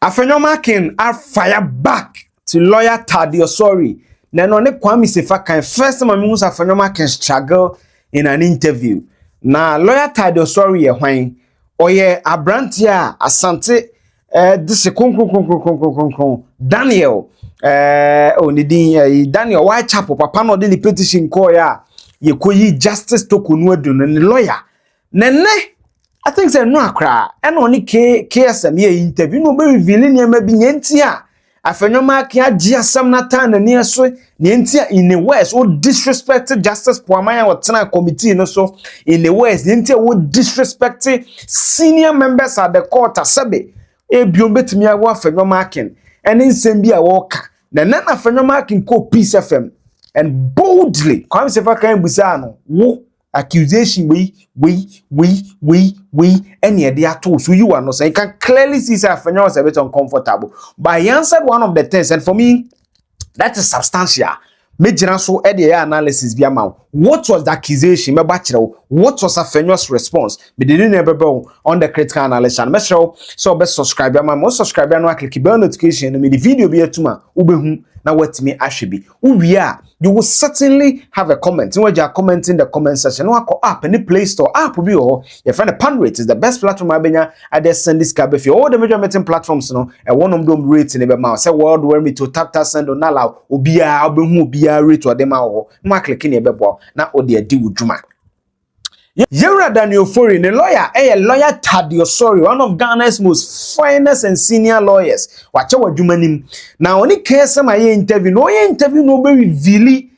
Afenyo Markin are fire back to lawyer Thaddeus Sory. Nano ne Kwame Sefa kan first time I Afenyo Markin struggle in an interview. Na lawyer Thaddeus Sory ye hwan oye abrantia asante this Daniel Daniel Whitechapel papa no de petition call ya ye koyi Justice Torkonoo adunu ne lawyer nene I think say no akra and only KSM ye interview no be revealing ye be nyentia Afenyo Markin agiasam na tan na ne so nyentia in the west wo disrespected Justice Bawumia wotena committee no so in the west nyentia wo disrespected senior members at the court asabe ebiom betimi awo Afenyo Markin and nsem bi a woka na Afenyo Markin ko Peace FM and boldly Kwame Sefa kan busa no wo accusation we any they are told so you are not saying. You can clearly see that Afenyo was a bit uncomfortable, but he answered one of the things, and for me that is substantial. Major so analysis be amount. What was the accusation? What was Afenyo's response? But they didn't ever go on the critical analysis. Make sure so best subscribe. Most subscriber no click bell notification. And the video be tuma ubehu na what me ashibi. We are. You will certainly have a comment. When you are commenting in the comment section, no go app any Play Store app will be your friend. The pan rate is the best platform. I just send this cab if you all the major meeting platforms. No, and one of them rates in the mouse. Say world where me to tap send on allow. Ubia ubehu ubia rate or them out. No clicking a bebo. Na odi di wudjuma. Yera Daniel Foreign, a lawyer, lawyer Thaddeus Sory, one of Ghana's most finest and senior lawyers. Watch our jumanim. Now, only case my interview, no be revealing.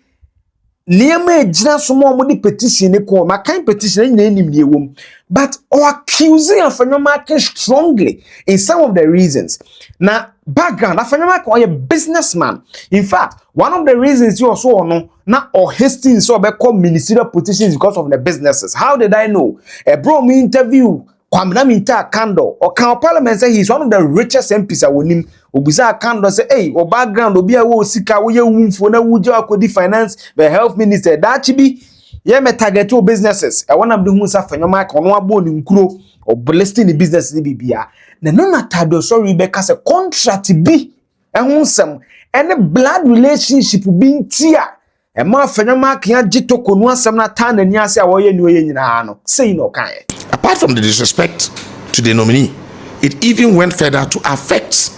Near just some more petition, my kind petition in but accusing Afenyo Markin strongly in some of the reasons. Now, background, Afenyo Markin a businessman. In fact, one of the reasons you also know now or Hastings so become ministerial positions because of the businesses. How did I know? A bro me interview Kwame minta candle or can parliament say he's one of the richest MPs I will name. Obisa candle say, hey, or background obi a wo sika wo ye wumfo na wujo akodi finance the health minister that be ye me target your businesses. I want to do Musa Afenyo Markin ono abo ni nkuro or blessing the business ni bibia. Na no Thaddeus Sory because a contract be ehun any blood relationship being tia. E ma Afenyo Markin agi Torkonoo asem na tan na ni ase a wo ye ni oye nyina no say no kan. Apart from the disrespect to the nominee, it even went further to affect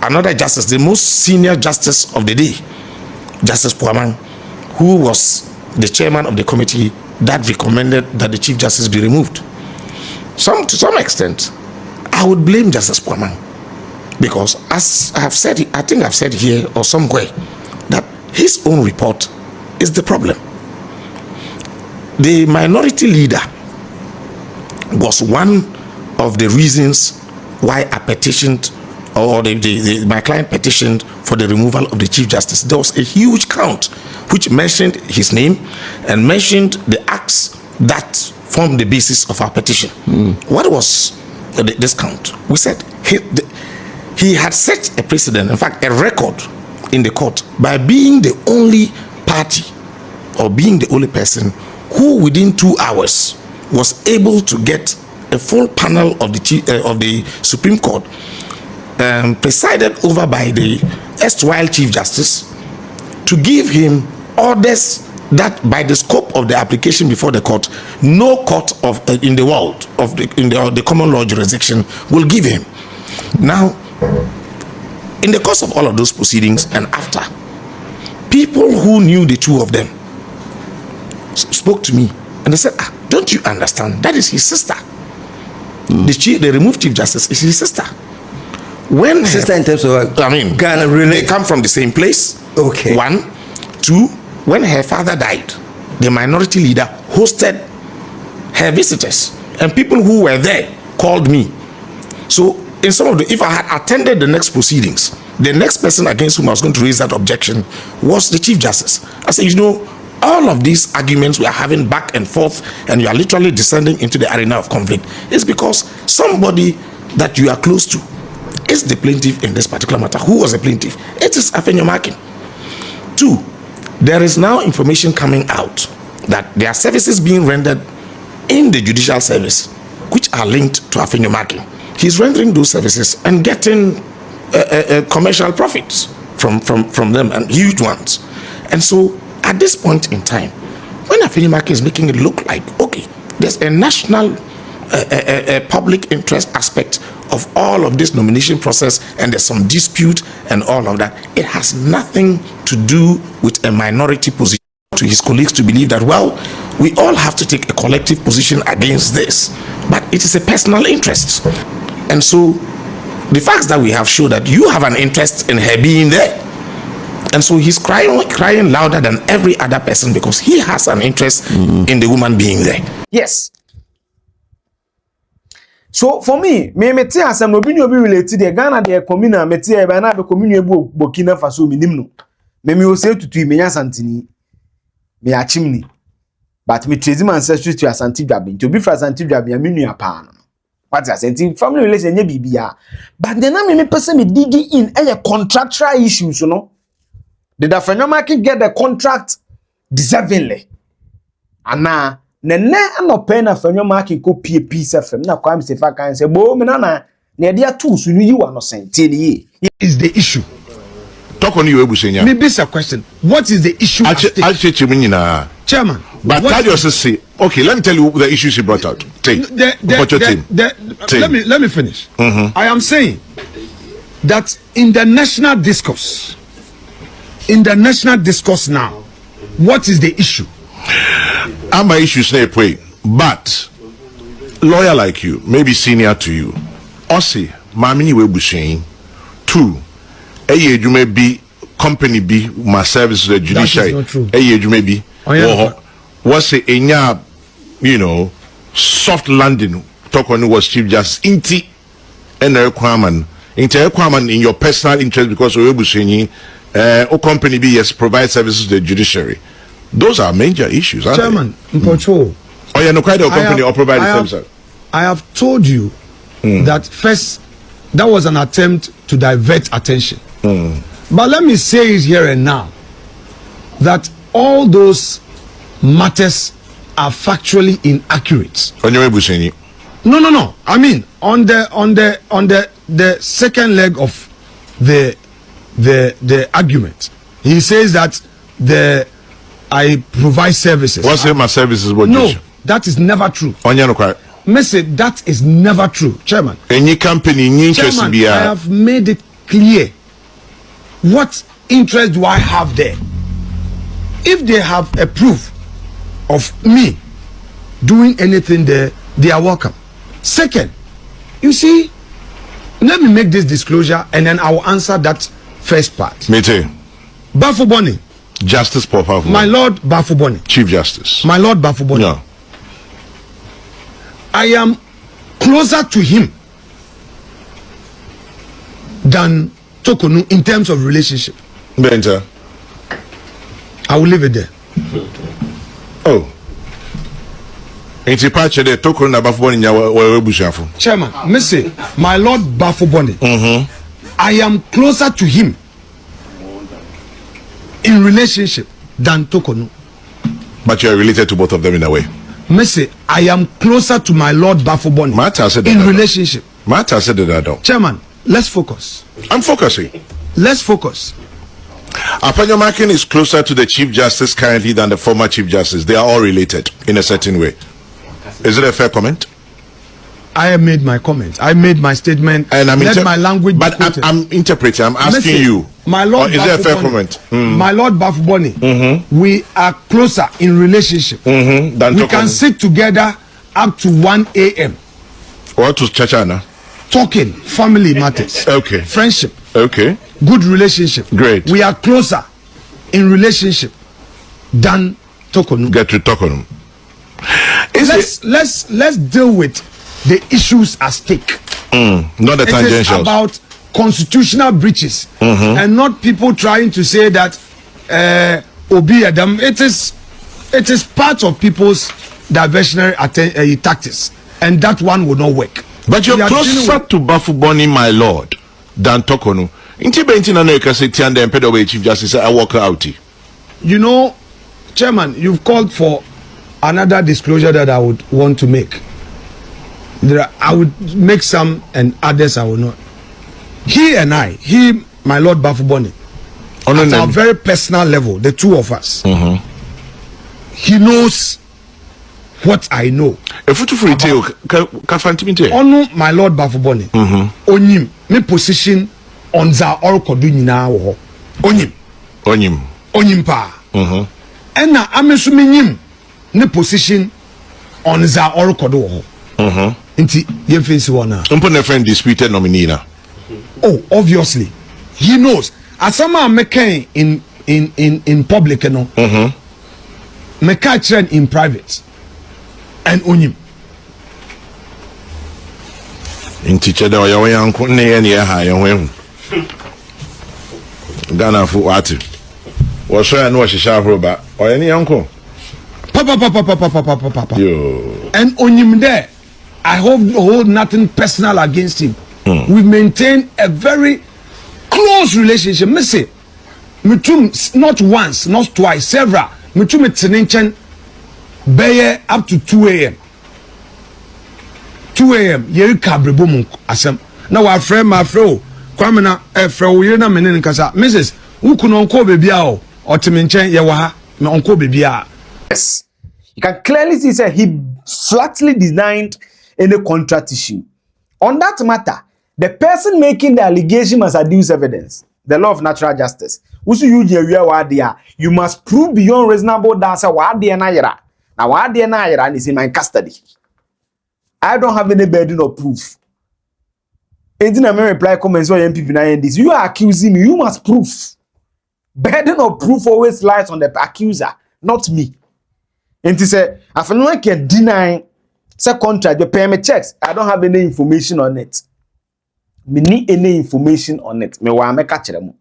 another justice, the most senior justice of the day, Justice Bawumia, who was the chairman of the committee that recommended that the Chief Justice be removed. To some extent, I would blame Justice Bawumia because, as I have said, I think I've said here or somewhere, that his own report is the problem. The minority leader was one of the reasons why I petitioned, or my client petitioned for the removal of the Chief Justice. There was a huge count which mentioned his name and mentioned the acts that formed the basis of our petition. What was this count? We said he had set a precedent, in fact a record in the court, by being the only party or being the only person who within 2 hours was able to get a full panel of the Supreme Court presided over by the erstwhile Chief Justice to give him orders that by the scope of the application before the court, no court in the world in the common law jurisdiction will give him. Now, in the course of all of those proceedings and after, people who knew the two of them spoke to me and they said, don't you understand? That is his sister. The removed Chief Justice is his sister. When sister in terms of Ghana, really? They come from the same place. Okay. 1, 2. When her father died, the minority leader hosted her visitors, and people who were there called me. So in some of if I had attended the next proceedings, the next person against whom I was going to raise that objection was the Chief Justice. I said, you know, all of these arguments we are having back and forth, and you are literally descending into the arena of conflict, is because somebody that you are close to is the plaintiff in this particular matter. Who was the plaintiff? It is Afenyo Markin. 2, there is now information coming out that there are services being rendered in the Judicial Service which are linked to Afenyo Markin. he's rendering those services and getting commercial profits from them, and huge ones. And so at this point in time, when Afenyo Markin is making it look like, okay, there's a national public interest aspect of all of this nomination process, and there's some dispute and all of that, it has nothing to do with a minority position. To his colleagues to believe that, well, we all have to take a collective position against this, but it is a personal interest. And so the facts that we have show that you have an interest in her being there, and so he's crying louder than every other person because he has an interest in the woman being there. Yes. So for me meti asem no bi related the Ghana the communal meti e ba na be communal Burkina Faso minim no me o se tutu me nya santini me achimni, but me trace my ancestry to Asante Dwabi to be for Asante Dwabi me nua pa no. What I say, family relation nye bibia, but then me person me digging in contractual issues, you know. Did Afenyo Markin get the contract deservingly? And now nene no pen Afenyo Markin ko pie piece of them na Kwame Sefa kan say bo me na na dia tools you are no senti ye is the issue. Talk on you Ebusenya. Maybe it's a question. What is the issue? Chairman. But Thaddeus say, okay, let me tell you the issues he brought out. Let me finish. I am saying that in the national discourse, now, what is the issue? I'm my issue snake way, but lawyer like you, maybe senior to you, Ossi, Mamini Webushing, 2. You may be company be my services the judiciary. You may be what's it in your, you know, soft landing. Torkonoo was Chief Justice Inti and Kwame in your personal interest because we saying company be yes provide services to the judiciary. Those are major issues, aren't Chairman, in control. Oh, yeah, no quite a company or provide services. I have told you that first that was an attempt to divert attention. But let me say it here and now that all those matters are factually inaccurate. No. I mean on the second leg of the argument, he says that I provide services. What's my services? No, that is never true. Message that is never true, Chairman. Any company, Chairman, I have made it clear. What interest do I have there? If they have a proof of me doing anything there, they are welcome. Second, you see, let me make this disclosure and then I will answer that first part. Me too. Bafuboni. Justice Papa. My Lord Bafuboni. Chief Justice. My Lord Bafuboni. No. I am closer to him than Torkonoo in terms of relationship. Benter. I will leave it there. Oh. Ain't you patch there Torkonoo na Bafuboni nya bushafu. Chairman, me say, my Lord Bafuboni. I am closer to him in relationship than Torkonoo. But you are related to both of them in a way. Me say, I am closer to my Lord Bafuboni in relationship. Matter said that I don't. Chairman, let's focus. I'm focusing. Let's focus. Afenyo Markin is closer to the Chief Justice currently than the former Chief Justice. They are all related in a certain way. Is it a fair comment? I have made my comment. I made my statement. And I'm let my language. But I'm interpreting. I'm asking you. My Lord, is it a fair comment? My Lord Bafuboni, we are closer in relationship. Than we can sit together up to 1 a.m. What to Chachana? Talking family matters. Okay. Friendship. Okay. Good relationship. Great. We are closer in relationship than Torkonoo. Gertrude Torkornoo. Let's deal with the issues at stake. Not the tangentials. It is about constitutional breaches and not people trying to say that Obi Adam. It is part of people's diversionary tactics, and that one will not work. But you're closer to Bafuboni, my lord, than Torkonoo. Chief Justice, I walk out. You know, Chairman, you've called for another disclosure that I would want to make. I would make some and others I will not. He and I, my Lord Bafuboni, at a very personal level, the two of us, he knows what I know. Onu my Lord Bafuboni, Onyim, me position on the Orkodu nyina Onyim pa. And na amesuminyim ne position on the Orkodu Inti yemfensi wana. Umpo friend disputed nominee na. Oh, obviously, he knows. As someone making in public, you know, make trend in private, and Onyim. In teacher, there are young Kwame and Yaha, Ghana for what? Was sure and what she shall robot or any uncle. Papa. And Onyim there. I hold nothing personal against him. We maintain a very close relationship. Me say, not once, not twice, several. Me tenenchen beye up to 2 a.m. 2 a.m. Yeri kabrebo mu asem. Na wa friend my friend Kwame na friend we na menen kasa. Mrs. Ukuno onko baby a o otimenchen ye wa ha me onko baby a. Yes. You can clearly see that he flatly denied any contract issue. On that matter, the person making the allegation must adduce evidence. The law of natural justice. You must prove beyond reasonable doubt that now is in my custody. I don't have any burden of proof. And then I may reply comments or MPP behind this. You are accusing me. You must prove. Burden of proof always lies on the accuser, not me. And to say, if anyone can deny say contract, you pay me checks. I don't have any information on it. Me need any information on it. Me wa make catch them.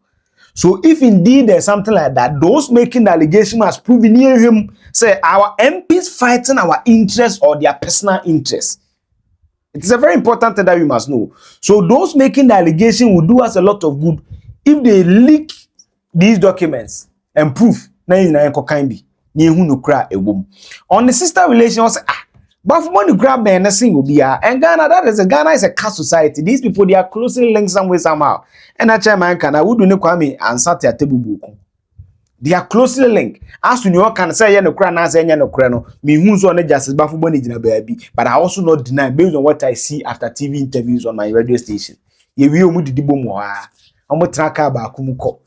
So if indeed there's something like that, those making the allegation must prove near him say our MPs fighting our interests or their personal interests. It is a very important thing that we must know. So those making the allegation will do us a lot of good if they leak these documents and proof. On the sister relations, but when you grab the NSC will be and Ghana is a caste society. These people they are closely linked some way somehow. And a chairman can I would do Kwame and sat at table book. They are closely linked. As you can say no crown as any no crown, me who's on the justice Bafuboni in a baby, but I also not deny based on what I see after TV interviews on my radio station. Ye will move the boom. I'm a tracker about Kumuko.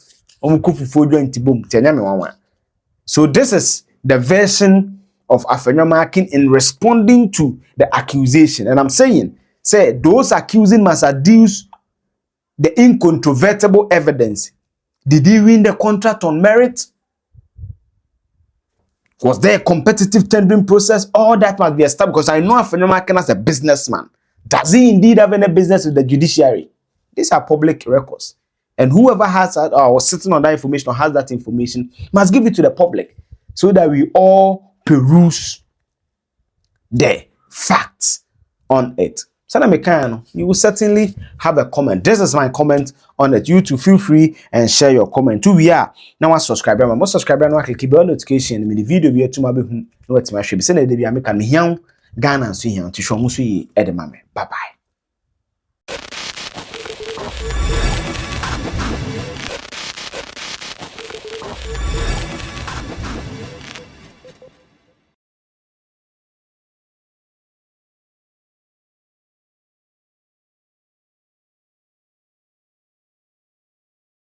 So this is the version of Afenyo Markin in responding to the accusation. And I'm saying, those accusing must adduce the incontrovertible evidence. Did he win the contract on merit? Was there a competitive tendering process? All that must be established because I know Afenyo Markin as a businessman. Does he indeed have any business with the judiciary? These are public records. And whoever has that or sitting on that information or has that information must give it to the public so that we all peruse the facts on it. So you will certainly have a comment. This is my comment on it. You too feel free and share your comment. Who we are now a subscriber. My most subscriber now click bell notification. Me the video be to my be no what my should be. Send the be make am Ghana so here to show mu so yi edemame. Bye bye.